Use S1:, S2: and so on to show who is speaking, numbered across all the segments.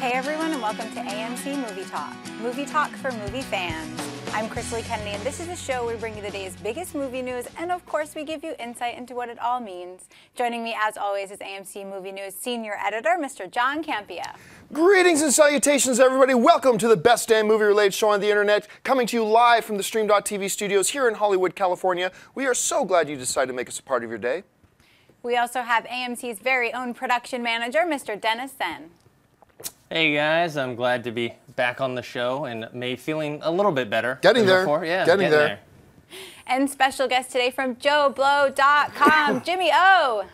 S1: Hey everyone, and welcome to AMC Movie Talk for movie fans. I'm Chrisley Kennedy, and this is a show where we bring you the day's biggest movie news, and of course we give you insight into what it all means. Joining me as always is AMC Movie News Senior Editor, Mr. John Campia.
S2: Greetings and salutations, everybody. Welcome to the best damn movie-related show on the internet, coming to you live from the Stream.TV studios here in Hollywood, California. We are so glad you decided to make us a part of your day.
S1: We also have AMC's very own production manager, Mr. Dennis Sen.
S3: Hey guys, I'm glad to be back on the show and feeling a little bit better.
S2: Getting there.
S3: Yeah,
S2: getting there.
S1: And special guest today from JoeBlow.com, Jimmy O.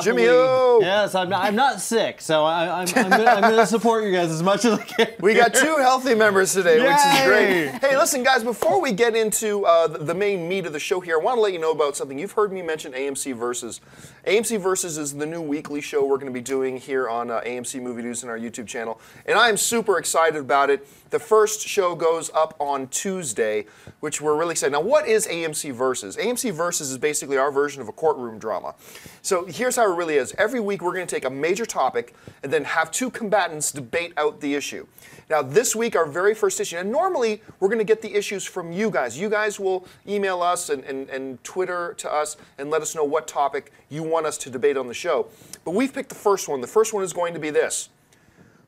S2: Jimmy O.
S4: Yes, I'm not sick, so I'm going to support you guys as much as I can.
S2: We got two healthy members today, which is great. Hey, listen, guys, before we get into the main meat of the show here, I want to let you know about something. You've heard me mention AMC Versus. AMC Versus is the new weekly show we're going to be doing here on AMC Movie News and our YouTube channel, and I am super excited about it. The first show goes up on Tuesday, which we're really excited. Now, what is AMC Versus? AMC Versus is basically our version of a courtroom drama. So here's how it really is. Every week we're going to take a major topic and then have two combatants debate out the issue. Now this week, our very first issue, and normally we're going to get the issues from you guys. You guys will email us and Twitter to us and let us know what topic you want us to debate on the show. But we've picked the first one. The first one is going to be this.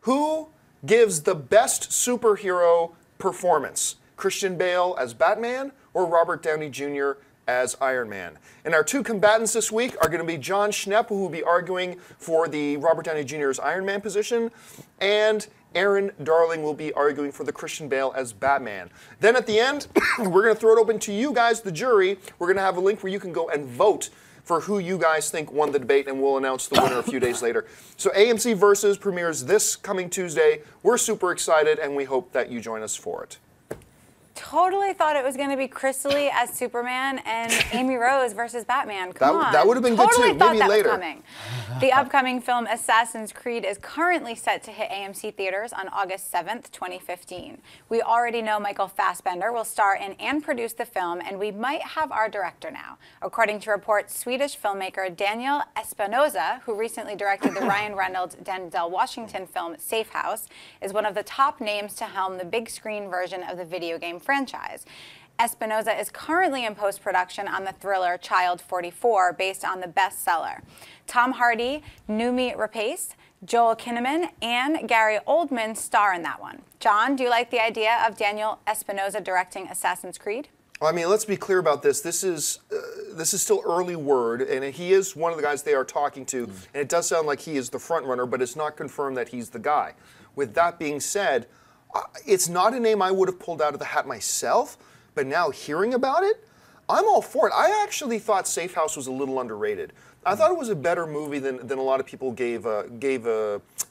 S2: Who gives the best superhero performance? Christian Bale as Batman or Robert Downey Jr. as Iron Man? And our two combatants this week are going to be John Schnepp, who will be arguing for the Robert Downey Jr.'s Iron Man position, and Aaron Darling will be arguing for the Christian Bale as Batman. Then at the end, we're going to throw it open to you guys, the jury. We're going to have a link where you can go and vote for who you guys think won the debate, and we'll announce the winner a few days later. So AMC Versus premieres this coming Tuesday. We're super excited, and we hope that you join us for it.
S1: Totally thought it was going to be Chrisley as Superman and Amy Rose versus Batman. Come on.
S2: That would have been
S1: totally
S2: good too.
S1: Thought
S2: Maybe
S1: that
S2: later.
S1: Was coming. The upcoming film Assassin's Creed is currently set to hit AMC theaters on August 7th, 2015. We already know Michael Fassbender will star in and produce the film, and we might have our director now. According to reports, Swedish filmmaker Daniel Espinosa, who recently directed the Ryan Reynolds-Denzel Washington film Safe House, is one of the top names to helm the big screen version of the video game franchise. Espinosa is currently in post-production on the thriller Child 44, based on the bestseller. Tom Hardy, Noomi Rapace, Joel Kinnaman, and Gary Oldman star in that one. John, do you like the idea of Daniel Espinosa directing Assassin's Creed?
S2: Well, I mean, let's be clear about this. This is still early word, and he is one of the guys they are talking to, and it does sound like he is the front runner, but it's not confirmed that he's the guy. With that being said, it's not a name I would have pulled out of the hat myself, but now hearing about it, I'm all for it. I actually thought Safe House was a little underrated. I thought it was a better movie than a lot of people gave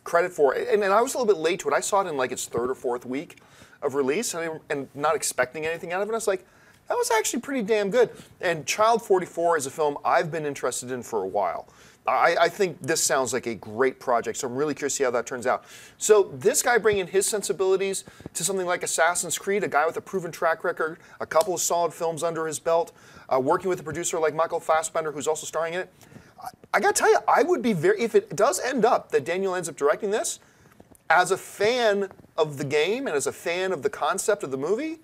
S2: credit for. And I was a little bit late to it. I saw it in like its third or fourth week of release, and not expecting anything out of it. I was like, that was actually pretty damn good. And Child 44 is a film I've been interested in for a while. I think this sounds like a great project, so I'm really curious to see how that turns out. So this guy bringing his sensibilities to something like Assassin's Creed, a guy with a proven track record, a couple of solid films under his belt, working with a producer like Michael Fassbender, who's also starring in it. I gotta tell you, I would be if it does end up that Daniel ends up directing this, as a fan of the game and as a fan of the concept of the movie,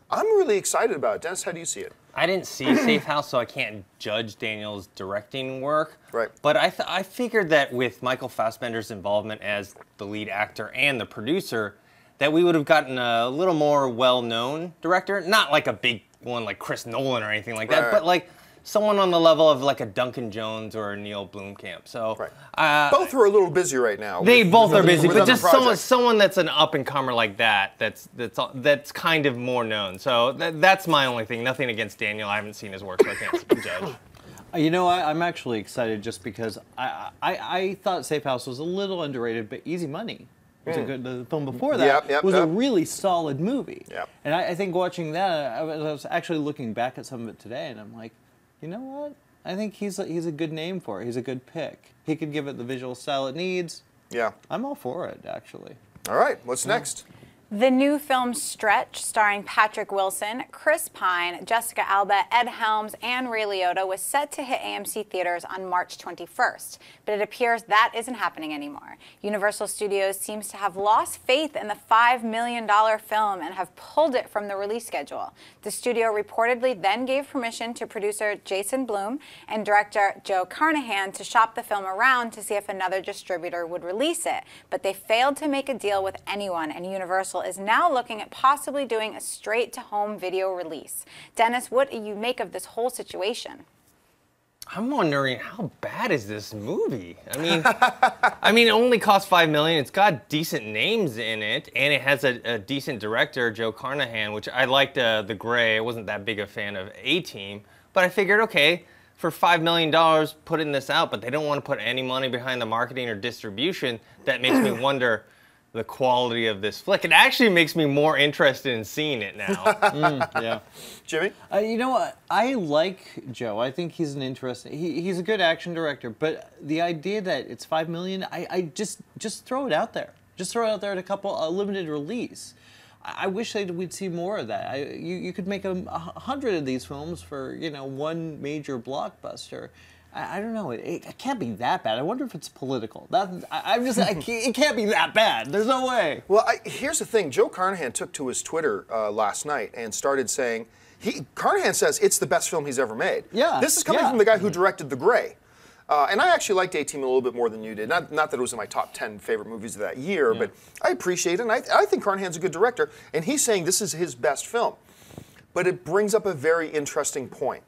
S2: I'm really excited about it. Dennis, how do you see it?
S3: I didn't see Safe House, so I can't judge Daniel's directing work.
S2: Right.
S3: But I figured that with Michael Fassbender's involvement as the lead actor and the producer, that we would have gotten a little more well-known director. Not like a big one like Chris Nolan or anything like that, but like someone on the level of like a Duncan Jones or a Neil Blomkamp. So
S2: both are a little busy right now.
S3: They both are busy, but just someone that's an up-and-comer like that, that's kind of more known. So that's my only thing. Nothing against Daniel. I haven't seen his work, so I can't judge.
S4: You know, I'm actually excited just because I thought Safe House was a little underrated, but Easy Money was a good. The film before that was a really solid movie.
S2: Yep.
S4: And I think watching that, I was actually looking back at some of it today, and I'm like, you know what? I think he's a good name for it. He's a good pick. He could give it the visual style it needs.
S2: Yeah.
S4: I'm all for it, actually.
S2: All right, what's next?
S1: The new film Stretch, starring Patrick Wilson, Chris Pine, Jessica Alba, Ed Helms, and Ray Liotta, was set to hit AMC theaters on March 21st, but it appears that isn't happening anymore. Universal Studios seems to have lost faith in the $5 million film and have pulled it from the release schedule. The studio reportedly then gave permission to producer Jason Blum and director Joe Carnahan to shop the film around to see if another distributor would release it, but they failed to make a deal with anyone, and Universal is now looking at possibly doing a straight-to-home video release. Dennis, what do you make of this whole situation?
S3: I'm wondering, how bad is this movie? I mean, it only cost $5 million. It's got decent names in it, and it has a decent director, Joe Carnahan, which I liked The Gray. I wasn't that big a fan of A-Team, but I figured, okay, for $5 million, putting this out, but they don't want to put any money behind the marketing or distribution. That makes me wonder the quality of this flick. It actually makes me more interested in seeing it now.
S4: Yeah.
S2: Jimmy?
S4: You know what? I like Joe. I think he's an interesting. He's a good action director. But the idea that it's $5 million, I just throw it out there. Just throw it out there at a limited release. I wish we'd see more of that. You could make 100 of these films for one major blockbuster. I don't know. It can't be that bad. I wonder if it's political. It can't be that bad. There's no way.
S2: Well, here's the thing. Joe Carnahan took to his Twitter last night and started saying, Carnahan says it's the best film he's ever made.
S4: Yeah.
S2: This is coming from the guy who directed The Gray. And I actually liked A-Team a little bit more than you did. Not that it was in my top 10 favorite movies of that year, but I appreciate it. And I think Carnahan's a good director. And he's saying this is his best film. But it brings up a very interesting point.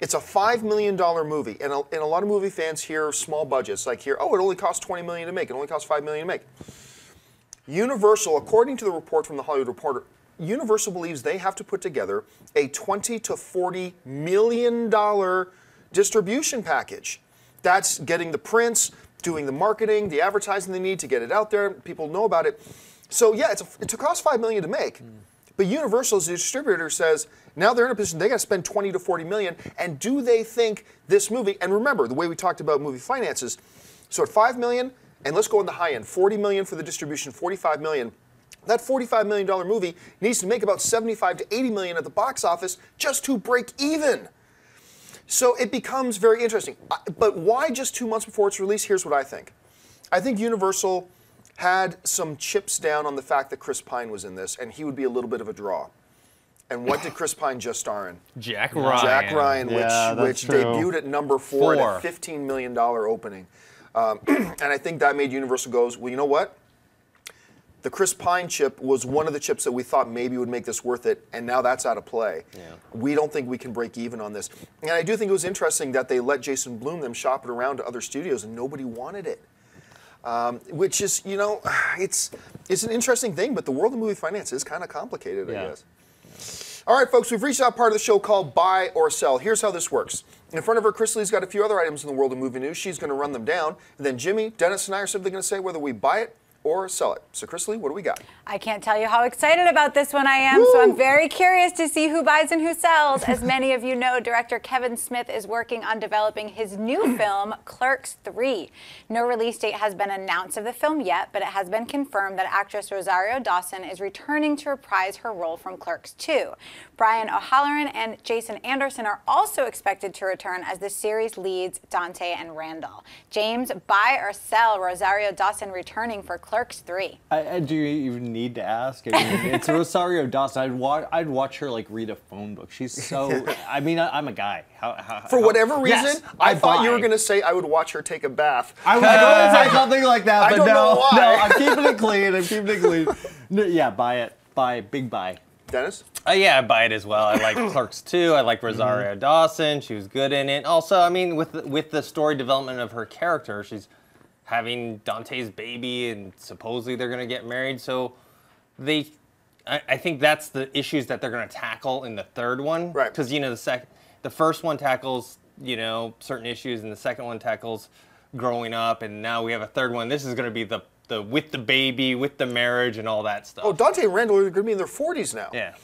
S2: It's a $5 million movie, and a lot of movie fans hear small budgets, like here, oh, it only costs $20 million to make, it only costs $5 million to make. Universal, according to the report from The Hollywood Reporter, Universal believes they have to put together a $20 to $40 million distribution package. That's getting the prints, doing the marketing, the advertising they need to get it out there, people know about it. So yeah, it costs $5 million to make. But Universal, as a distributor, says now they're in a position they got to spend $20 to $40 million. And do they think this movie? And remember the way we talked about movie finances. So at $5 million, and let's go on the high end, $40 million for the distribution, $45 million. That $45 million movie needs to make about $75 to $80 million at the box office just to break even. So it becomes very interesting. But why just 2 months before its release? Here's what I think. I think Universal had some chips down on the fact that Chris Pine was in this, and he would be a little bit of a draw. And what did Chris Pine just star in?
S3: Jack Ryan.
S2: Jack Ryan, which
S4: true.
S2: Debuted at number 4 at a $15 million opening. And I think that made Universal goes, well, you know what? The Chris Pine chip was one of the chips that we thought maybe would make this worth it, and now that's out of play. Yeah. We don't think we can break even on this. And I do think it was interesting that they let Jason Blum them shop it around to other studios, and nobody wanted it. Which is, it's an interesting thing, but the world of movie finance is kind of complicated, I guess. All right, folks, we've reached that part of the show called Buy or Sell. Here's how this works. In front of her, Chrisley's got a few other items in the world of movie news. She's going to run them down. And then Jimmy, Dennis, and I are simply going to say whether we buy it or sell it. So, Chrisley, what do we got?
S1: I can't tell you how excited about this one I am, so I'm very curious to see who buys and who sells. As many of you know, director Kevin Smith is working on developing his new film, Clerks 3. No release date has been announced of the film yet, but it has been confirmed that actress Rosario Dawson is returning to reprise her role from Clerks 2. Brian O'Halloran and Jason Anderson are also expected to return as the series leads Dante and Randall. James, buy or sell Rosario Dawson returning for Clerks 3?
S4: Do you even need to ask? I mean, it's Rosario Dawson. I'd watch her like read a phone book. She's so. I mean, I'm a guy.
S2: For whatever reason,
S4: yes,
S2: I thought you were going to say I would watch her take a bath.
S4: I was going to say something like that, but
S2: I don't know why.
S4: No, I'm keeping it clean. I'm keeping it clean. No, yeah, buy it. Big buy.
S2: Dennis?
S3: Yeah, I buy it as well. I like Clerks 2. I like Rosario Dawson. She was good in it. Also, I mean, with the story development of her character, she's having Dante's baby, and supposedly they're going to get married. So I think that's the issues that they're going to tackle in the third one.
S2: Right.
S3: Because, the first one tackles, certain issues, and the second one tackles growing up, and now we have a third one. This is going to be the with the baby, with the marriage, and all that stuff.
S2: Oh, Dante and Randall are going to be in their 40s now.
S3: Yeah.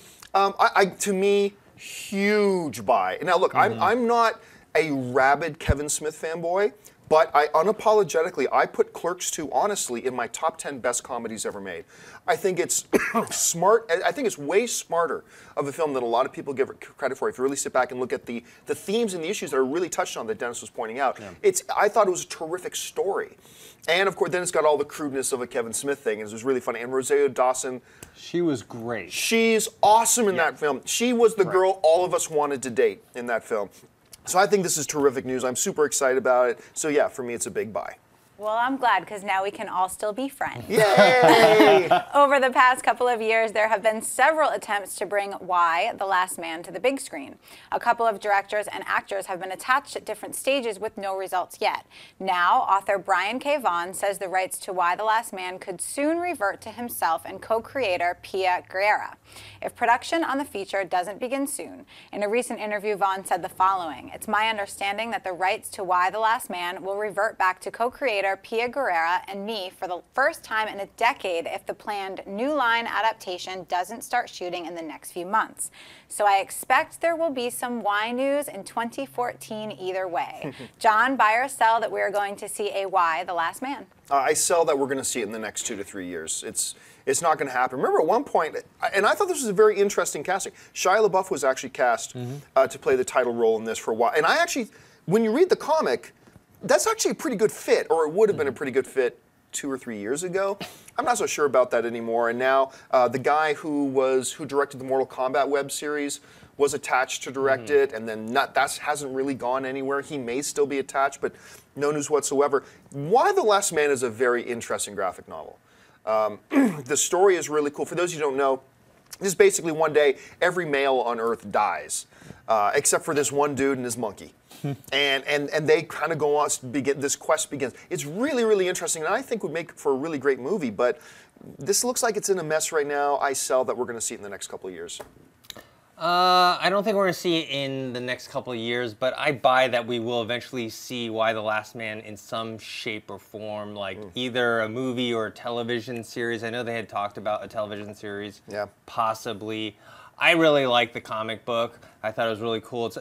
S2: To me, huge buy. Now, look, I'm not a rabid Kevin Smith fanboy, But I unapologetically, I put Clerks 2 honestly in my top 10 best comedies ever made. I think it's smart. I think it's way smarter of a film than a lot of people give it credit for. If you really sit back and look at the themes and the issues that are really touched on that Dennis was pointing out, I thought it was a terrific story. And of course, then it's got all the crudeness of a Kevin Smith thing, and it was really funny. And Rosario Dawson,
S4: she was great.
S2: She's awesome in that film. She was the girl all of us wanted to date in that film. So I think this is terrific news. I'm super excited about it. So yeah, for me, it's a big buy.
S1: Well, I'm glad, because now we can all still be friends.
S2: Yay!
S1: Over the past couple of years, there have been several attempts to bring Y, The Last Man, to the big screen. A couple of directors and actors have been attached at different stages with no results yet. Now, author Brian K. Vaughan says the rights to Y, The Last Man could soon revert to himself and co-creator Pia Guerrera, if production on the feature doesn't begin soon. In a recent interview, Vaughan said the following: "It's my understanding that the rights to Y, The Last Man will revert back to co-creator Pia Guerrera and me for the first time in a decade if the planned New Line adaptation doesn't start shooting in the next few months. So I expect there will be some Y news in 2014 either way." John, buy or sell that we are going to see a Y, The Last Man?
S2: I sell that we're going to see it in the next 2 to 3 years. It's not going to happen. Remember at one point, and I thought this was a very interesting casting, Shia LaBeouf was actually cast to play the title role in this for a while. And I actually, when you read the comic, that's actually a pretty good fit, or it would have been a pretty good fit 2 or 3 years ago. I'm not so sure about that anymore. And now the guy who directed the Mortal Kombat web series was attached to direct it, and then that hasn't really gone anywhere. He may still be attached, but no news whatsoever. Why the Last Man is a very interesting graphic novel. The story is really cool. For those of you who don't know, this is basically one day every male on Earth dies, except for this one dude and his monkey. and they kind of go on, this quest begins. It's really, really interesting, and I think would make for a really great movie, but this looks like it's in a mess right now. I sell that we're going to see it in the next couple of years.
S3: I don't think we're going to see it in the next couple of years, but I buy that we will eventually see Y, The Last Man in some shape or form, like either a movie or a television series. I know they had talked about a television series, possibly. I really like the comic book. I thought it was really cool.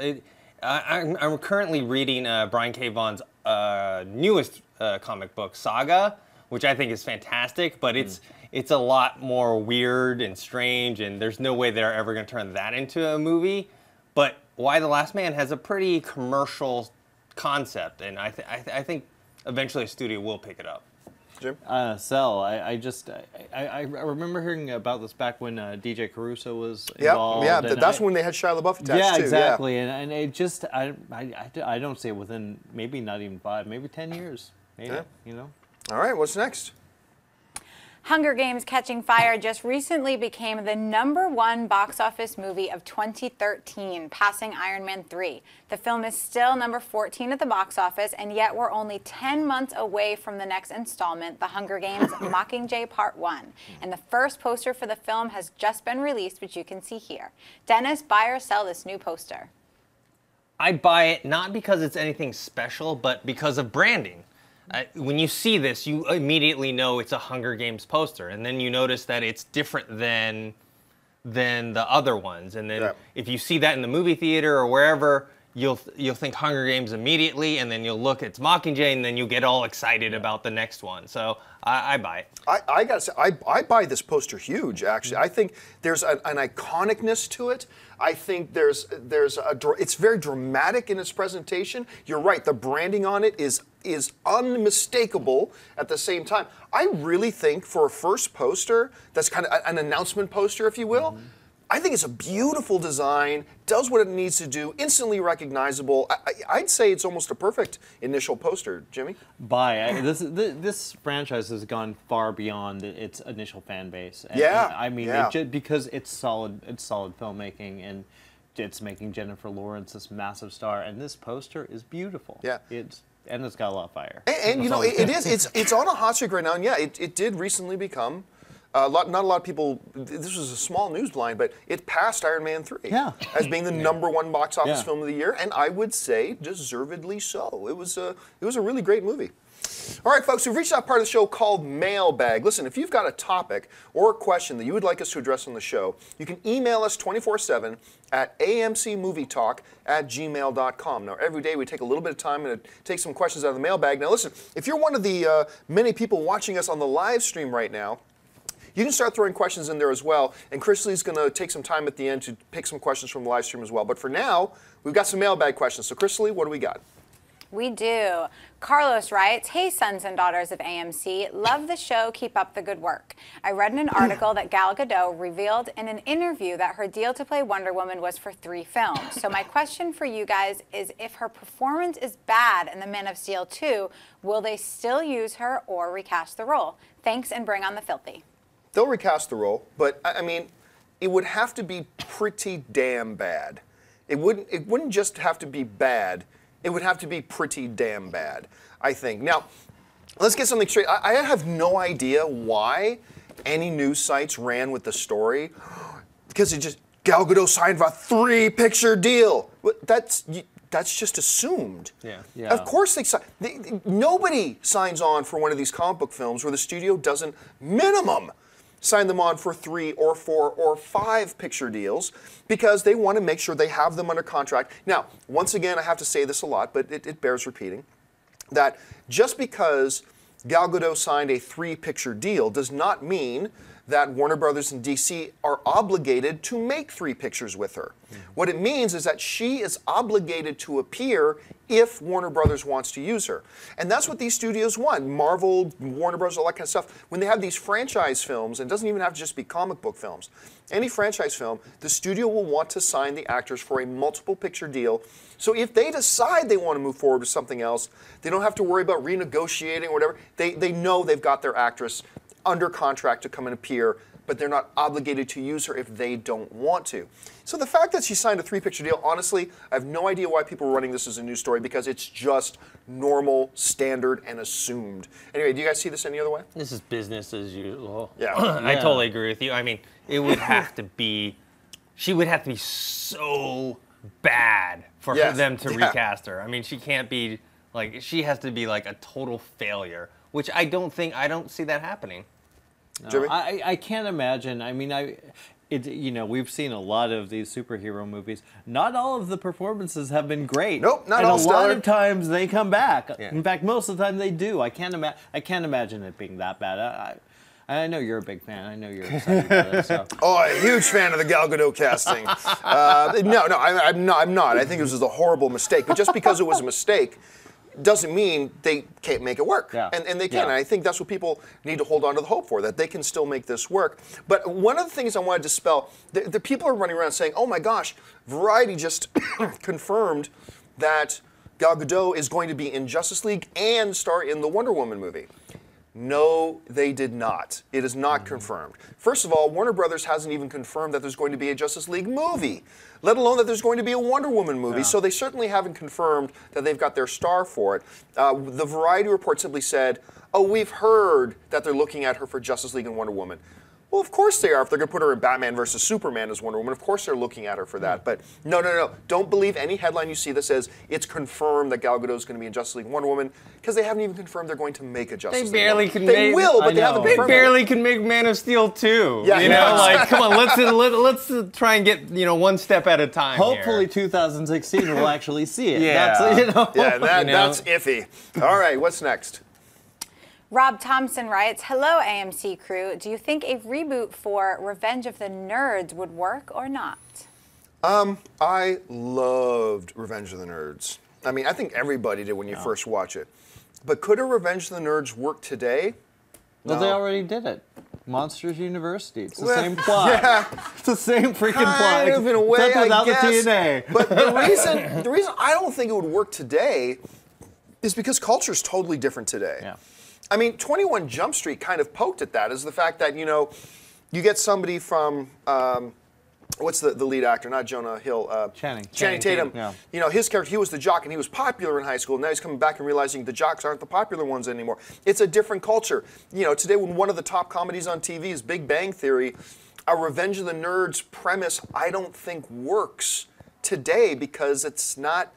S3: I'm currently reading Brian K. Vaughan's newest comic book, Saga, which I think is fantastic, but it's a lot more weird and strange, and there's no way they're ever going to turn that into a movie. But Y, The Last Man has a pretty commercial concept, and I think eventually a studio will pick it up.
S2: Jim?
S4: Sell. I remember hearing about this back when DJ Caruso was involved.
S2: Yeah, that's when they had Shia LaBeouf attached
S4: yeah,
S2: too.
S4: Exactly. And it just, I don't see it within maybe not even 5, maybe 10 years. Maybe, you know.
S2: All right, what's next?
S1: Hunger Games: Catching Fire just recently became the #1 box office movie of 2013, passing Iron Man 3. The film is still number 14 at the box office, and yet we're only 10 months away from the next installment, The Hunger Games: Mockingjay Part 1. And the first poster for the film has just been released, which you can see here. Dennis, buy or sell this new poster?
S3: I buy it not because it's anything special, but because of branding. When you see this, you immediately know it's a Hunger Games poster, and then you notice that it's different than the other ones. And then if you see that in the movie theater or wherever, you'll think Hunger Games immediately, and then you'll look, it's Mockingjay, and then you get all excited about the next one. So I buy it.
S2: I gotta say, I buy this poster huge, actually. I think there's an iconicness to it. I think it's very dramatic in its presentation. You're right, the branding on it is unmistakable at the same time. I really think for a first poster, that's kind of an announcement poster, if you will, I think it's a beautiful design, does what it needs to do, instantly recognizable. I'd say it's almost a perfect initial poster. Jimmy?
S4: Buy. This franchise has gone far beyond its initial fan base. And, I mean, because it's solid filmmaking, and it's making Jennifer Lawrence this massive star, and this poster is beautiful.
S2: Yeah.
S4: And it's got a lot of fire.
S2: And you know, it's on a hot streak right now, and yeah, it did recently become not a lot of people. This was a small news line, but it passed Iron Man 3 as being the #1 box office film of the year, and I would say deservedly so. It was a really great movie. All right, folks, we've reached that part of the show called Mailbag. Listen, if you've got a topic or a question that you would like us to address on the show, you can email us 24/7 at amcmovietalk@gmail.com. Now, every day we take a little bit of time and take some questions out of the mailbag. Now, listen, if you're one of the many people watching us on the live stream right now, you can start throwing questions in there as well, and Chris Lee's going to take some time at the end to pick some questions from the live stream as well. But for now, we've got some mailbag questions. So, Chris Lee, what do we got?
S1: We do. Carlos writes, "Hey, sons and daughters of AMC, love the show, keep up the good work. I read in an article that Gal Gadot revealed in an interview that her deal to play Wonder Woman was for 3 films. So my question for you guys is, if her performance is bad in The Man of Steel 2, will they still use her or recast the role? Thanks, and bring on the filthy."
S2: They'll recast the role, but I mean, it would have to be pretty damn bad. It wouldn't just have to be bad. It would have to be pretty damn bad, I think. Now, let's get something straight. I have no idea why any news sites ran with the story, because it just, Gal Gadot signed for a 3-picture deal. That's just assumed.
S4: Yeah.
S2: Of course nobody signs on for one of these comic book films where the studio doesn't minimum sign them on for 3 or 4 or 5-picture deals, because they want to make sure they have them under contract. Now, once again, I have to say this a lot, but it bears repeating, that just because Gal Gadot signed a 3-picture deal does not mean that Warner Brothers and DC are obligated to make 3 pictures with her. What it means is that she is obligated to appear if Warner Brothers wants to use her. And that's what these studios want. Marvel, Warner Brothers, all that kind of stuff. When they have these franchise films, and it doesn't even have to just be comic book films, any franchise film, the studio will want to sign the actors for a multiple picture deal. So if they decide they want to move forward with something else, they don't have to worry about renegotiating or whatever. They know they've got their actress under contract to come and appear, but they're not obligated to use her if they don't want to. So the fact that she signed a 3-picture deal, honestly, I have no idea why people are running this as a news story, because it's just normal, standard, and assumed. Anyway, do you guys see this any other way?
S3: This is business as usual.
S2: Yeah.
S3: I totally agree with you. I mean, it would have to be, she would have to be so bad for them to recast her. I mean, she can't be, like, she has to be like a total failure, which I don't see that happening.
S2: Jimmy?
S4: I can't imagine. I mean, we've seen a lot of these superhero movies. Not all of the performances have been great.
S2: Nope, not
S4: and
S2: all
S4: a
S2: stellar.
S4: lot of times they come back.
S3: Yeah.
S4: In fact, most of the time they do. I can't imagine it being that bad. I know you're a big fan. I know you're excited about it. So.
S2: Oh, a huge fan of the Gal Gadot casting. No, I'm not. I think it was just a horrible mistake. But just because it was a mistake doesn't mean they can't make it work.
S4: Yeah.
S2: And they can.
S4: Yeah.
S2: And I think that's what people need to hold on to the hope for, that they can still make this work. But one of the things I wanted to dispel, the people are running around saying, oh my gosh, Variety just confirmed that Gal Gadot is going to be in Justice League and star in the Wonder Woman movie. No, they did not. It is not confirmed. First of all, Warner Brothers hasn't even confirmed that there's going to be a Justice League movie, let alone that there's going to be a Wonder Woman movie.
S4: Yeah.
S2: So they certainly haven't confirmed that they've got their star for it. The Variety report simply said, oh, we've heard that they're looking at her for Justice League and Wonder Woman. Well, of course they are. If they're going to put her in Batman versus Superman as Wonder Woman, of course they're looking at her for that. But no. Don't believe any headline you see that says it's confirmed that Gal Gadot is going to be in Justice League and Wonder Woman, because they haven't even confirmed they're going to make a Justice League.
S3: They barely
S2: Wonder
S3: can
S2: Woman. They
S3: make.
S2: will, but they haven't
S3: They
S2: confirmed
S3: barely can make Man of Steel 2.
S2: Yeah,
S3: you know, like, come on, let's try and get, one step at a time.
S4: Hopefully,
S3: here.
S4: 2016 we'll actually see it.
S3: Yeah.
S4: That's,
S2: Yeah, that's iffy. All right, what's next?
S1: Rob Thompson writes, hello, AMC crew. Do you think a reboot for Revenge of the Nerds would work or not?
S2: I loved Revenge of the Nerds. I mean, I think everybody did when you first watch it. But could a Revenge of the Nerds work today?
S4: Well,
S2: No.
S4: they already did it. Monsters University. It's the
S2: Well,
S4: same plot.
S2: yeah.
S4: It's the same freaking plot.
S2: Kind of in a way,
S4: except without
S2: I guess.
S4: the TNA.
S2: But the reason I don't think it would work today is because culture is totally different today.
S4: Yeah.
S2: I mean, 21 Jump Street kind of poked at that, is the fact that, you get somebody from, what's the lead actor? Not Jonah Hill.
S4: Channing
S2: Tatum.
S4: Yeah.
S2: His character, he was the jock and he was popular in high school. Now he's coming back and realizing the jocks aren't the popular ones anymore. It's a different culture. Today when one of the top comedies on TV is Big Bang Theory, a Revenge of the Nerds premise I don't think works today, because it's not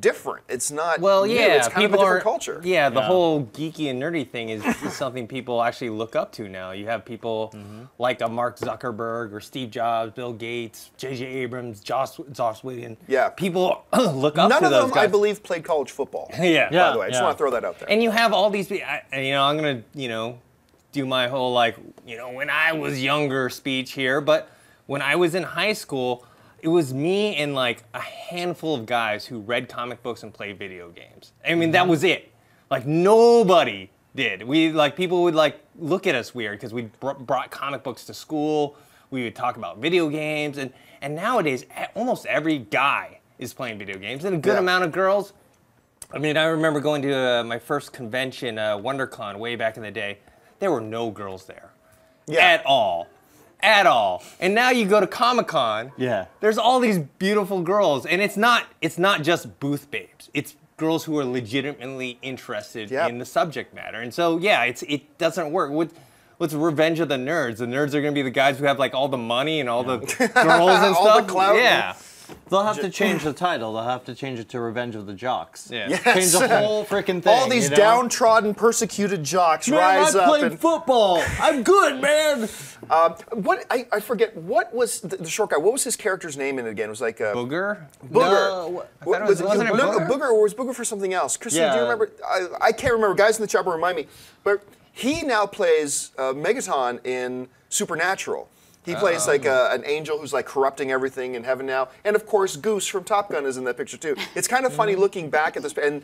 S2: different. It's not
S3: Well,
S2: new.
S3: yeah,
S2: It's kind of a different culture.
S3: Yeah, the whole geeky and nerdy thing is something people actually look up to now. You have people like a Mark Zuckerberg or Steve Jobs, Bill Gates, J.J. Abrams, Joss Whedon.
S2: Yeah.
S3: People look up
S2: None
S3: to
S2: of
S3: those
S2: them,
S3: guys.
S2: I believe, played college football.
S3: Yeah.
S2: By the way, I just want to throw that out there.
S3: And you have all these people, I'm going to, do my whole, when I was younger speech here, but when I was in high school, it was me and, a handful of guys who read comic books and played video games. I mean, that was it. Nobody did. People would, look at us weird because we brought comic books to school. We would talk about video games. And nowadays, almost every guy is playing video games, and a good amount of girls. I mean, I remember going to my first convention, WonderCon, way back in the day. There were no girls there at all. And now you go to Comic-Con, there's all these beautiful girls, and it's not just booth babes. It's girls who are legitimately interested in the subject matter. And so, it doesn't work. What's Revenge of the Nerds? The nerds are going to be the guys who have all the money and all the girls and
S2: all
S3: stuff.
S2: the clout.
S3: Yeah.
S4: They'll have to change the title. They'll have to change it to Revenge of the Jocks.
S3: Yeah.
S2: Yes.
S4: Change the whole freaking thing.
S2: All these downtrodden, persecuted jocks rise up.
S4: I played football. I'm good, man.
S2: I forget, what was the short guy? What was his character's name in it again? It was like
S3: Booger?
S2: Booger.
S3: Wasn't it Booger?
S2: Booger, or was Booger for something else? Christy,
S4: Yeah.
S2: do you remember? I can't remember. Guys in the chat will remind me. But he now plays Megaton in Supernatural. He plays an angel who's corrupting everything in heaven now. And of course, Goose from Top Gun is in that picture too. It's kind of funny looking back at this. And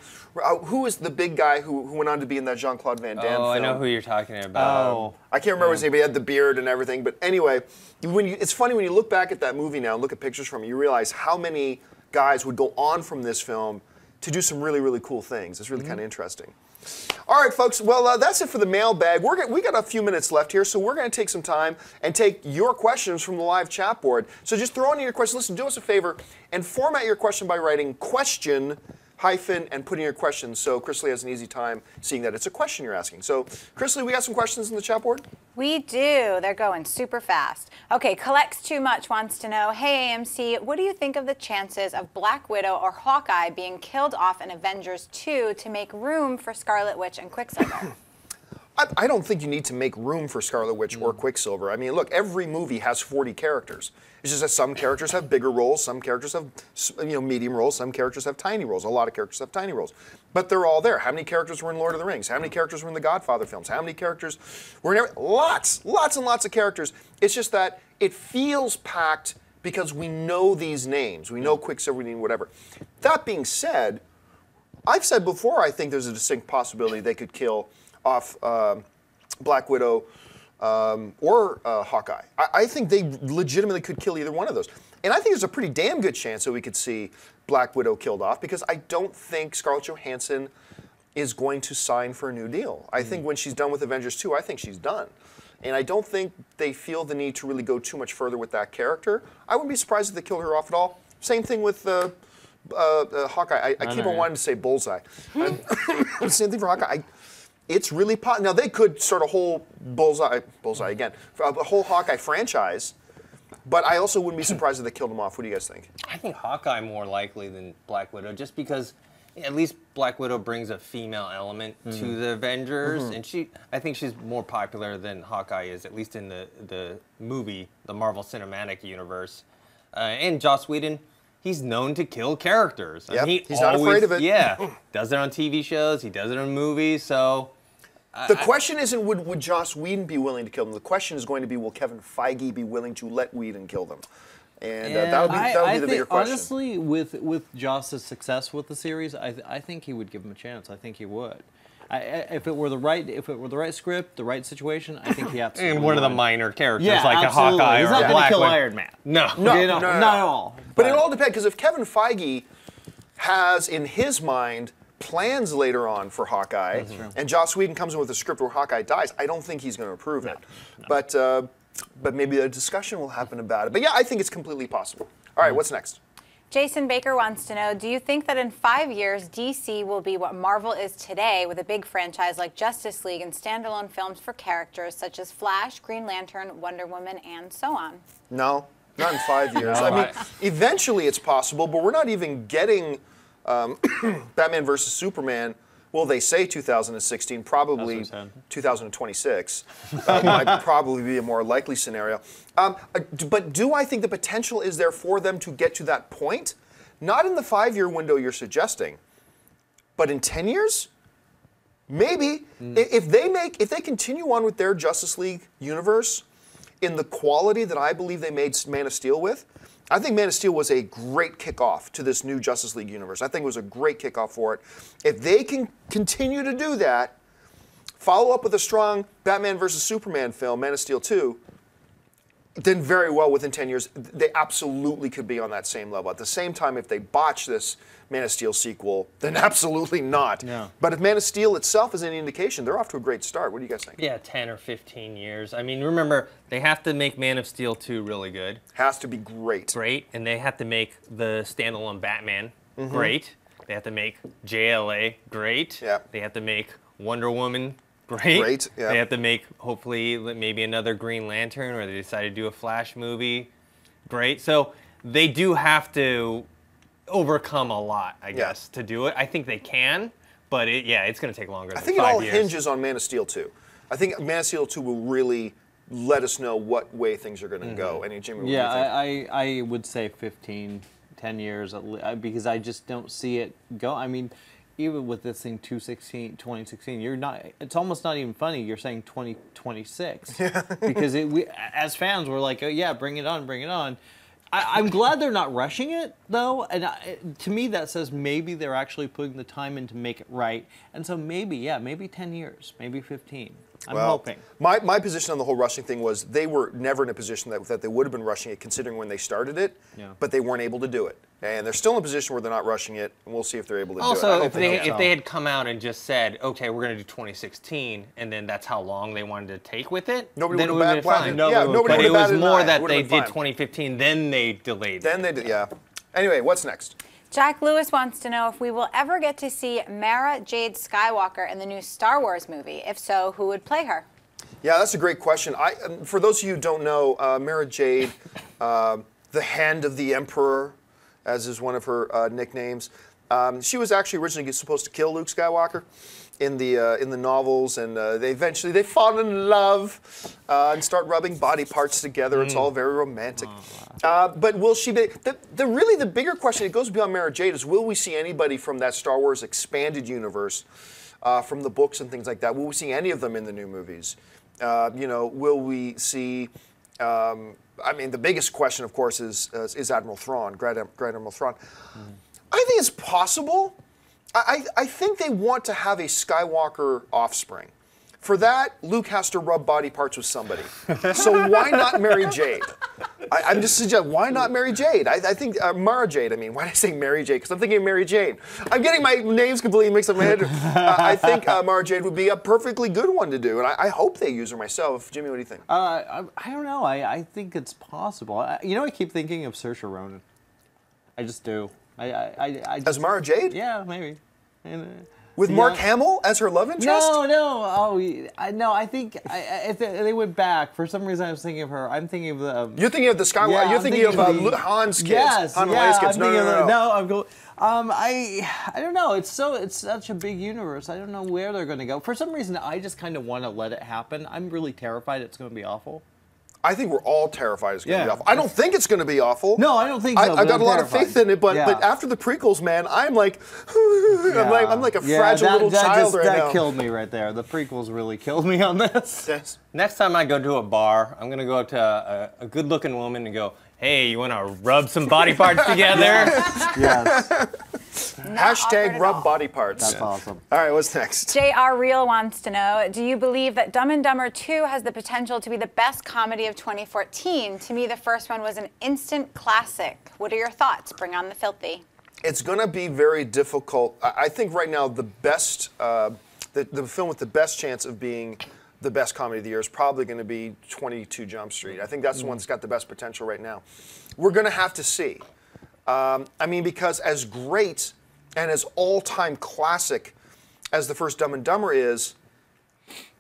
S2: who is the big guy who went on to be in that Jean-Claude Van Damme film?
S3: I know who you're talking about.
S2: I can't remember his name, but he had the beard and everything. But anyway, it's funny when you look back at that movie now and look at pictures from it, you realize how many guys would go on from this film to do some really, really cool things. It's really kind of interesting. All right, folks. Well, that's it for the mailbag. We got a few minutes left here, so we're going to take some time and take your questions from the live chat board. So just throw in your questions. Listen, do us a favor and format your question by writing question hyphen and putting your questions so Chris Lee has an easy time seeing that it's a question you're asking. So, Chris Lee, we got some questions in the chat board?
S1: We do. They're going super fast. Okay, Collects Too Much wants to know, hey AMC, what do you think of the chances of Black Widow or Hawkeye being killed off in Avengers 2 to make room for Scarlet Witch and Quicksilver?
S2: I don't think you need to make room for Scarlet Witch or Quicksilver. I mean, look, every movie has 40 characters. It's just that some characters have bigger roles, some characters have medium roles, some characters have tiny roles. A lot of characters have tiny roles. But they're all there. How many characters were in Lord of the Rings? How many characters were in the Godfather films? How many characters were in lots and lots of characters. It's just that it feels packed because we know these names. We know Quicksilver and whatever. That being said, I've said before I think there's a distinct possibility they could kill off Black Widow or Hawkeye. I think they legitimately could kill either one of those. And I think there's a pretty damn good chance that we could see Black Widow killed off because I don't think Scarlett Johansson is going to sign for a new deal. I think when she's done with Avengers 2, I think she's done. And I don't think they feel the need to really go too much further with that character. I wouldn't be surprised if they killed her off at all. Same thing with Hawkeye. I keep on wanting to say Bullseye. Same thing for Hawkeye. It's really now they could start a whole Bullseye again, a whole Hawkeye franchise, but I also wouldn't be surprised if they killed him off. What do you guys think?
S3: I think Hawkeye more likely than Black Widow, just because at least Black Widow brings a female element to the Avengers, and I think she's more popular than Hawkeye is, at least in the movie, the Marvel Cinematic Universe. And Joss Whedon, he's known to kill characters.
S2: Yep,
S3: he's
S2: not afraid of it.
S3: Yeah, does it on TV shows, he does it in movies, so...
S2: The question isn't would Joss Whedon be willing to kill them. The question is going to be, will Kevin Feige be willing to let Whedon kill them? And that'll be the bigger question.
S4: Honestly, with Joss's success with the series, I think he would give him a chance. I think he would. If it were the right script, the right situation, I think he absolutely
S3: And one
S4: would.
S3: of the minor characters,
S4: Yeah,
S3: like
S4: absolutely.
S3: a Hawkeye
S4: He's
S3: or
S4: not
S3: a
S4: going to
S3: Black
S4: kill
S3: Widow.
S4: Iron Man.
S3: No.
S4: Not at all.
S2: But it all depends, because if Kevin Feige has in his mind plans later on for Hawkeye, and Joss Whedon comes in with a script where Hawkeye dies, I don't think he's going to approve it. No. But maybe a discussion will happen about it. But yeah, I think it's completely possible. All right, what's next?
S1: Jason Baker wants to know, do you think that in 5 years, DC will be what Marvel is today with a big franchise like Justice League and standalone films for characters such as Flash, Green Lantern, Wonder Woman, and so on?
S2: No, not in 5 years. I mean, eventually it's possible, but we're not even getting Batman versus Superman. Well, they say 2016, probably 2026 might probably be a more likely scenario. But do I think the potential is there for them to get to that point? Not in the 5-year window you're suggesting, but in 10 years? Maybe. If they continue on with their Justice League universe in the quality that I believe they made Man of Steel with, I think Man of Steel was a great kickoff to this new Justice League universe. I think it was a great kickoff for it. If they can continue to do that, follow up with a strong Batman versus Superman film, Man of Steel 2, then very well within 10 years, they absolutely could be on that same level. At the same time, if they botch this Man of Steel sequel, then absolutely not.
S4: Yeah.
S2: But if Man of Steel itself is any indication, they're off to a great start. What do you guys think?
S3: Yeah, 10 or 15 years. I mean, remember, they have to make Man of Steel 2 really good.
S2: Has to be great.
S3: Great. And they have to make the standalone Batman great. They have to make JLA great.
S2: Yeah.
S3: They have to make Wonder Woman great.
S2: Great, yeah.
S3: They have to make, hopefully, maybe another Green Lantern, or they decide to do a Flash movie. Great. So they do have to overcome a lot, I guess, to do it. I think they can, but it's going to take longer than 5 years.
S2: I think it all hinges on Man of Steel 2. I think Man of Steel 2 will really let us know what way things are going to go. Any Jimmy, what do you think?
S4: I would say 15, 10 years, because I just don't see it go. I mean, even with this thing 2016, you're not. It's almost not even funny. You're saying 2026 because we, as fans, we're like, oh yeah, bring it on, bring it on. I'm glad they're not rushing it though, and to me that says maybe they're actually putting the time in to make it right. And so maybe 10 years, maybe 15. I'm hoping.
S2: My position on the whole rushing thing was they were never in a position that they would have been rushing it, considering when they started it, but they weren't able to do it. And they're still in a position where they're not rushing it, and we'll see if they're able to do it.
S3: Also, if they had come out and just said, okay, we're going to do 2016, and then that's how long they wanted to take with it,
S2: nobody
S3: then
S2: would have
S3: been fine.
S2: But
S3: it was more that they did 2015, then they delayed it.
S2: Then they did, yeah. Anyway, what's next?
S1: Jack Lewis wants to know if we will ever get to see Mara Jade Skywalker in the new Star Wars movie. If so, who would play her?
S2: Yeah, that's a great question. For those of you who don't know, Mara Jade, the Hand of the Emperor, as is one of her nicknames, she was actually originally supposed to kill Luke Skywalker in the novels, and they fall in love and start rubbing body parts together. It's all very romantic. But will she be? Really the bigger question, it goes beyond Mara Jade, is will we see anybody from that Star Wars expanded universe, from the books and things like that? Will we see any of them in the new movies? Will we see? I mean, the biggest question, of course, is Admiral Thrawn, Grand Admiral Thrawn. I think it's possible. I think they want to have a Skywalker offspring. For that, Luke has to rub body parts with somebody. So why not marry Jade? I'm just suggesting, why not marry Jade? I think, Mara Jade, I mean, why did I say Mary Jade? Because I'm thinking of Mary Jane. I'm getting my names completely mixed up in my head. I think Mara Jade would be a perfectly good one to do, and I hope they use her myself. Jimmy, what do you think?
S4: I don't know. I think it's possible. I keep thinking of Saoirse Ronan. I just do.
S2: As Mara Jade?
S4: Yeah, maybe. And,
S2: with Mark Hamill as her love interest?
S4: No. I think if they went back, for some reason I was thinking of her. I'm thinking of the.
S2: You're thinking of the Skywalker. Yeah, you're thinking of Han's kids.
S4: Yes,
S2: Han and Leia's kids.
S4: No, I'm going. I don't know. It's such a big universe. I don't know where they're going to go. For some reason, I just kind of want to let it happen. I'm really terrified it's going to be awful.
S2: I think we're all terrified it's going to be awful. I don't think it's going to be awful.
S4: No, I don't think so.
S2: I've got a lot of faith in it, but after the prequels, man, I'm like, I'm like a fragile little child right now.
S4: That killed me right there. The prequels really killed me on this.
S2: Yes.
S3: Next time I go to a bar, I'm going to go up to a good-looking woman and go, hey, you want to rub some body parts together?
S4: Yes.
S2: Hashtag rub body parts.
S4: That's awesome.
S2: All right, what's next?
S1: J.R. Real wants to know, do you believe that Dumb and Dumber 2 has the potential to be the best comedy of 2014? To me, the first one was an instant classic. What are your thoughts? Bring on the filthy.
S2: It's going to be very difficult. I think right now the best, the film with the best chance of being the best comedy of the year is probably going to be 22 Jump Street. I think that's the one that's got the best potential right now. We're going to have to see. I mean, because as great and as all-time classic as the first Dumb and Dumber is,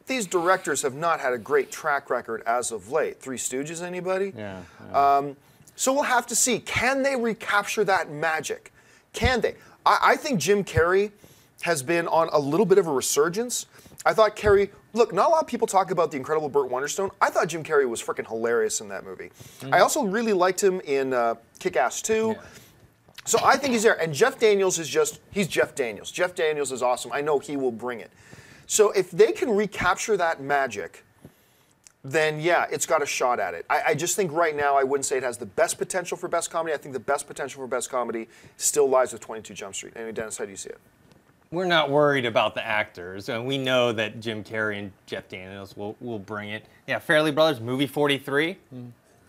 S2: these directors have not had a great track record as of late. Three Stooges, anybody?
S4: Yeah.
S2: So we'll have to see. Can they recapture that magic? Can they? I think Jim Carrey has been on a little bit of a resurgence. I thought Carrey, look, not a lot of people talk about the incredible Burt Wonderstone. I thought Jim Carrey was freaking hilarious in that movie. I also really liked him in Kick-Ass 2. Yeah. So I think he's there. And Jeff Daniels is he's Jeff Daniels. Jeff Daniels is awesome. I know he will bring it. So if they can recapture that magic, then yeah, it's got a shot at it. I just think right now I wouldn't say it has the best potential for best comedy. I think the best potential for best comedy still lies with 22 Jump Street. Anyway, Dennis, how do you see it?
S3: We're not worried about the actors, and we know that Jim Carrey and Jeff Daniels will bring it. Yeah, Farrelly Brothers, movie 43.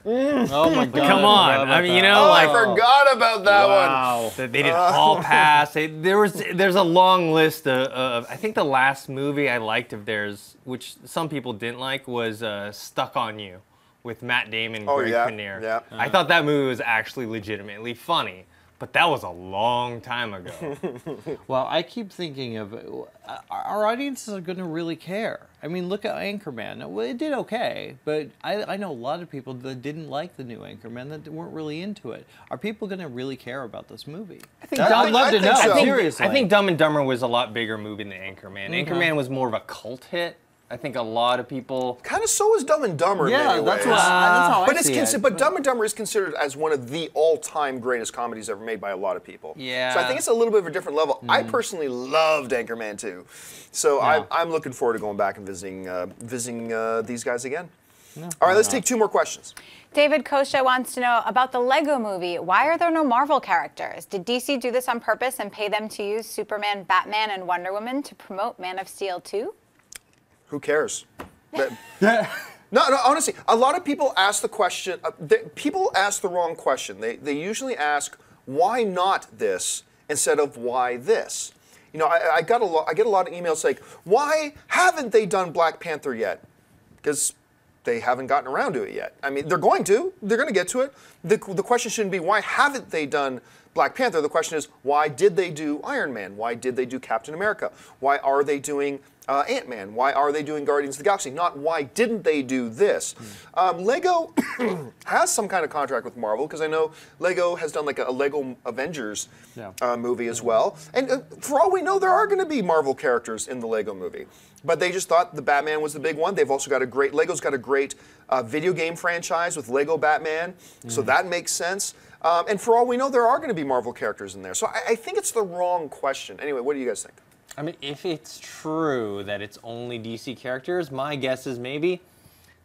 S4: Oh my God!
S3: Come on, I mean, you know,
S2: I forgot about that one.
S3: They did Hall Pass. There's a long list of. I think the last movie I liked of theirs, which some people didn't like, was Stuck on You, with Matt Damon and Greg Kinnear.
S2: Yeah.
S3: I thought that movie was actually legitimately funny. But that was a long time ago.
S4: Well, I keep thinking of our audiences are going to really care. I mean, look at Anchorman. Well, it did okay, but I know a lot of people that didn't like the new Anchorman that weren't really into it. Are people going to really care about this movie? I'd love to know. Seriously.
S3: I think Dumb and Dumber was a lot bigger movie than Anchorman. Anchorman was more of a cult hit. I think a lot of people...
S2: Kind of so is Dumb and Dumber in many ways.
S4: That's how I see it.
S2: But Dumb and Dumber is considered as one of the all-time greatest comedies ever made by a lot of people.
S3: Yeah.
S2: So I think it's a little bit of a different level. I personally loved Anchorman 2. So I'm looking forward to going back and visiting these guys again. All right, let's take 2 more questions.
S1: David Kosha wants to know about the Lego movie. Why are there no Marvel characters? Did DC do this on purpose and pay them to use Superman, Batman, and Wonder Woman to promote Man of Steel 2?
S2: Who cares? No, honestly, a lot of people ask the question, people ask the wrong question. They usually ask, why not this, instead of why this? You know, I get a lot of emails like, why haven't they done Black Panther yet? Because they haven't gotten around to it yet. I mean, they're going to get to it. The question shouldn't be, why haven't they done Black Panther? The question is, why did they do Iron Man? Why did they do Captain America? Why are they doing Ant-Man? Why are they doing Guardians of the Galaxy? Not why didn't they do this? Lego has some kind of contract with Marvel, because I know Lego has done like a Lego Avengers movie as well. And for all we know, there are going to be Marvel characters in the Lego movie. But they just thought the Batman was the big one. They've also got Lego's got a great video game franchise with Lego Batman, so that makes sense. And for all we know, there are going to be Marvel characters in there. So I think it's the wrong question. Anyway, what do you guys think?
S3: I mean, if it's true that it's only DC characters, my guess is maybe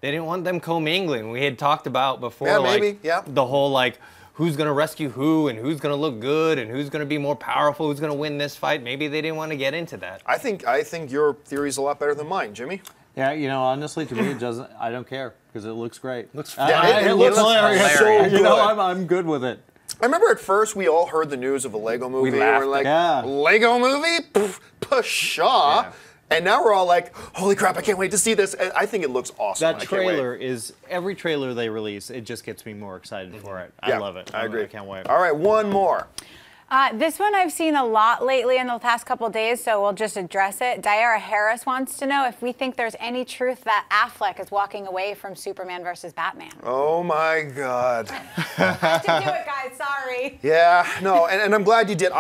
S3: they didn't want them commingling. We had talked about before, the whole like who's going to rescue who and who's going to look good and who's going to be more powerful, who's going to win this fight. Maybe they didn't want to get into that.
S2: I think your theory is a lot better than mine, Jimmy.
S4: Yeah, you know, honestly, to me, it doesn't. I don't care because it looks great.
S3: Looks
S2: it looks hilarious.
S4: So you know, I'm good with it.
S2: I remember at first we all heard the news of a Lego movie.
S3: We laughed.
S2: And we're like, Lego movie? Pshaw. Yeah. And now we're all like, holy crap, I can't wait to see this. And I think it looks awesome.
S4: That trailer is, every trailer they release, it just gets me more excited for it. I love it.
S2: I agree.
S4: I can't wait.
S2: All right, one more.
S1: This one I've seen a lot lately in the past couple days, so we'll just address it. Diara Harris wants to know if we think there's any truth that Affleck is walking away from Superman versus Batman.
S2: Oh my God.
S1: I have to do it, guys, sorry.
S2: Yeah, no, and I'm glad you did.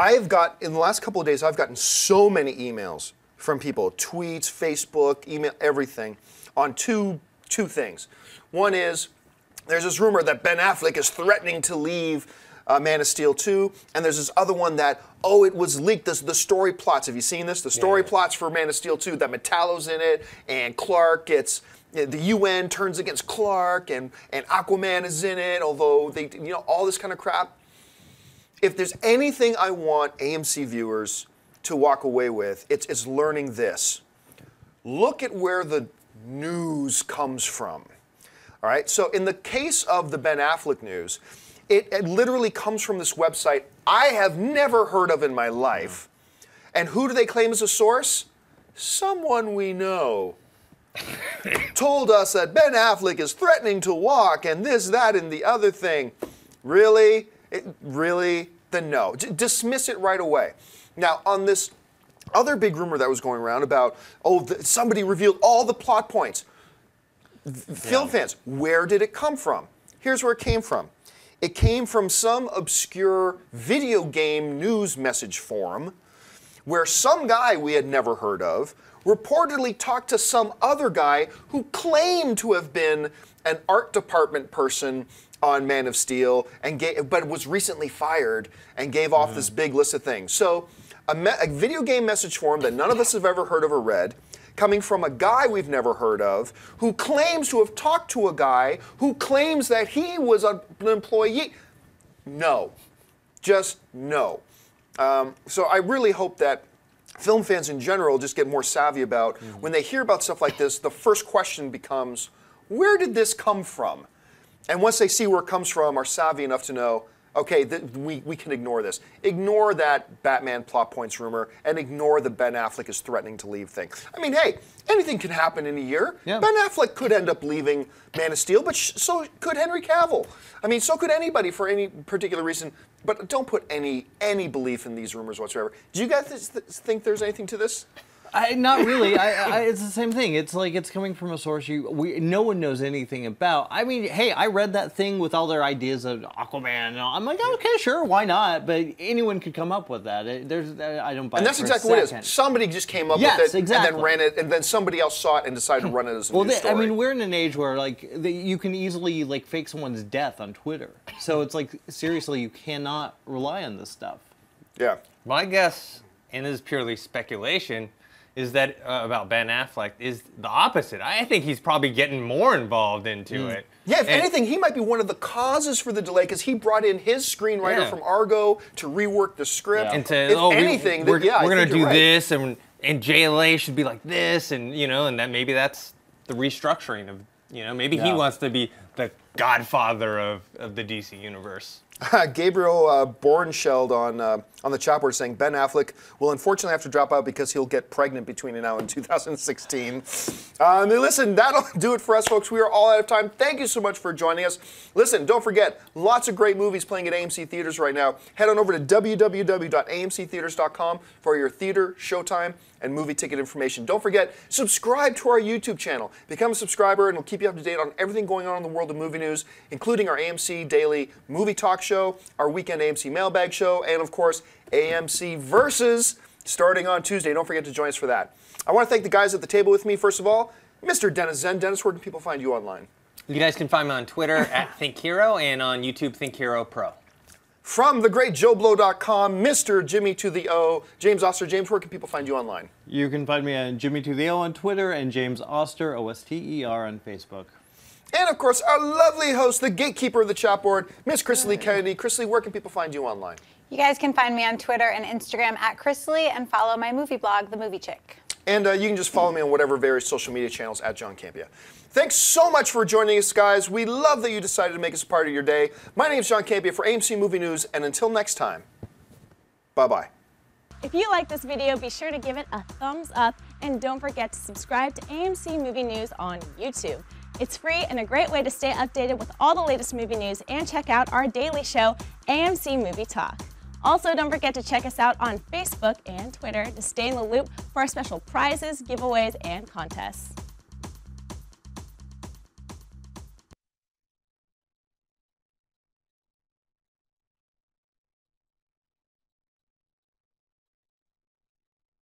S2: In the last couple of days, I've gotten so many emails from people, tweets, Facebook, email, everything, on two things. One is, there's this rumor that Ben Affleck is threatening to leave Man of Steel 2, and there's this other one that, it was leaked, the story plots. Have you seen this? The story plots for Man of Steel 2, that Metallo's in it, and Clark gets, the UN turns against Clark, and Aquaman is in it, although they, all this kind of crap. If there's anything I want AMC viewers to walk away with, it's learning this. Look at where the news comes from. All right, so in the case of the Ben Affleck news, it literally comes from this website I have never heard of in my life. And who do they claim as a source? Someone we know. Told us that Ben Affleck is threatening to walk and this, that, and the other thing. Really? Really? Then no. Dismiss it right away. Now, on this other big rumor that was going around about, somebody revealed all the plot points. Film fans, where did it come from? Here's where it came from. It came from some obscure video game news message forum where some guy we had never heard of reportedly talked to some other guy who claimed to have been an art department person on Man of Steel, but was recently fired and gave off this big list of things. So a video game message forum that none of us have ever heard of or read, coming from a guy we've never heard of, who claims to have talked to a guy who claims that he was an employee. No. Just no. So I really hope that film fans in general just get more savvy about when they hear about stuff like this, the first question becomes, where did this come from? And once they see where it comes from, are savvy enough to know, okay, we can ignore this. Ignore that Batman plot points rumor and ignore the Ben Affleck is threatening to leave thing. I mean, hey, anything can happen in a year. Yeah. Ben Affleck could end up leaving Man of Steel, but so could Henry Cavill. I mean, so could anybody for any particular reason. But don't put any belief in these rumors whatsoever. Do you guys think there's anything to this?
S4: Not really. It's the same thing. It's like it's coming from a source no one knows anything about. I mean, hey, I read that thing with all their ideas of Aquaman, and I'm like, okay, sure, why not? But anyone could come up with that. I don't buy it.
S2: And that's exactly what it is. Somebody just came up with it and then ran it, and then somebody else saw it and decided to run it as a news story.
S4: I mean, we're in an age where like you can easily like fake someone's death on Twitter. So it's like seriously, you cannot rely on this stuff.
S2: Yeah.
S3: My guess, and this is purely speculation, is that about Ben Affleck is the opposite. I think he's probably getting more involved into it.
S2: Yeah, if anything, he might be one of the causes for the delay because he brought in his screenwriter from Argo to rework the script.
S3: And to,
S2: if anything,
S3: we're going to do this, and JLA should be like this, and and that maybe that's the restructuring of, maybe he wants to be the godfather of the DC universe.
S2: Gabriel Bornscheld on the chat board saying Ben Affleck will unfortunately have to drop out because he'll get pregnant between now and 2016. Listen, that'll do it for us, folks. We are all out of time. Thank you so much for joining us. Listen, don't forget, lots of great movies playing at AMC Theaters right now. Head on over to www.amctheaters.com for your theater, showtime, and movie ticket information. Don't forget, subscribe to our YouTube channel. Become a subscriber, and it'll keep you up to date on everything going on in the world of movie news, including our AMC Daily Movie Talk show, our weekend AMC Mailbag show, and of course, AMC Versus starting on Tuesday. Don't forget to join us for that. I want to thank the guys at the table with me. First of all, Mr. Dennis Zen. Dennis, where can people find you online?
S3: You guys can find me on Twitter at ThinkHero and on YouTube ThinkHeroPro.
S2: From thegreatjoeblow.com, Mr. Jimmy to the O, James Oster. James, where can people find you online?
S4: You can find me on Jimmy to the O on Twitter and James Oster, O-S-T-E-R, on Facebook.
S2: And of course, our lovely host, the gatekeeper of the chat board, Miss Chrisley Lee Kennedy. Chrisley, where can people find you online?
S1: You guys can find me on Twitter and Instagram at Chrisley and follow my movie blog, The Movie Chick.
S2: And you can just follow me on whatever various social media channels at John Campia. Thanks so much for joining us, guys. We love that you decided to make us a part of your day. My name is John Campia for AMC Movie News, and until next time, bye-bye.
S5: If you like this video, be sure to give it a thumbs up, and don't forget to subscribe to AMC Movie News on YouTube. It's free and a great way to stay updated with all the latest movie news and check out our daily show, AMC Movie Talk. Also, don't forget to check us out on Facebook and Twitter to stay in the loop for our special prizes, giveaways, and contests.